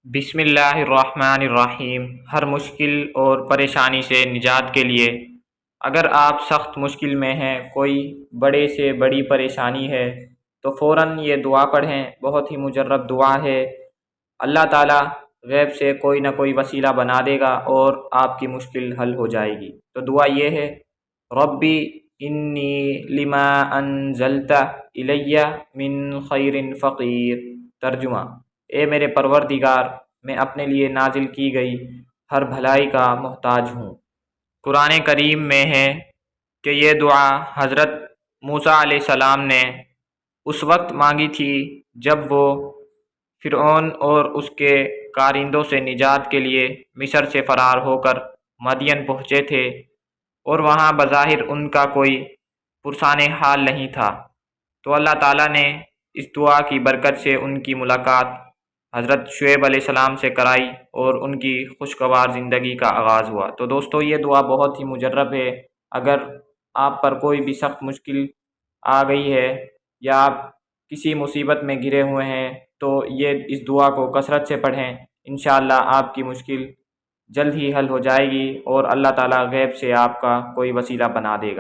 بسم اللہ الرحمن الرحیم۔ ہر مشکل اور پریشانی سے نجات کے لیے اگر آپ سخت مشکل میں ہیں، کوئی بڑے سے بڑی پریشانی ہے تو فوراً یہ دعا پڑھیں۔ بہت ہی مجرب دعا ہے۔ اللہ تعالیٰ غیب سے کوئی نہ کوئی وسیلہ بنا دے گا اور آپ کی مشکل حل ہو جائے گی۔ تو دعا یہ ہے، ربی انی لما انزلت الی من خیر فقیر۔ ترجمہ: اے میرے پروردگار، میں اپنے لیے نازل کی گئی ہر بھلائی کا محتاج ہوں۔ قرآن کریم میں ہے کہ یہ دعا حضرت موسیٰ علیہ السلام نے اس وقت مانگی تھی جب وہ فرعون اور اس کے کارندوں سے نجات کے لیے مصر سے فرار ہو کر مدین پہنچے تھے، اور وہاں بظاہر ان کا کوئی پرسان حال نہیں تھا۔ تو اللہ تعالیٰ نے اس دعا کی برکت سے ان کی ملاقات حضرت شعیب علیہ السلام سے کرائی اور ان کی خوشگوار زندگی کا آغاز ہوا۔ تو دوستو، یہ دعا بہت ہی مجرب ہے۔ اگر آپ پر کوئی بھی سخت مشکل آ گئی ہے یا آپ کسی مصیبت میں گرے ہوئے ہیں تو یہ اس دعا کو کثرت سے پڑھیں۔ انشاءاللہ آپ کی مشکل جلد ہی حل ہو جائے گی اور اللہ تعالیٰ غیب سے آپ کا کوئی وسیلہ بنا دے گا۔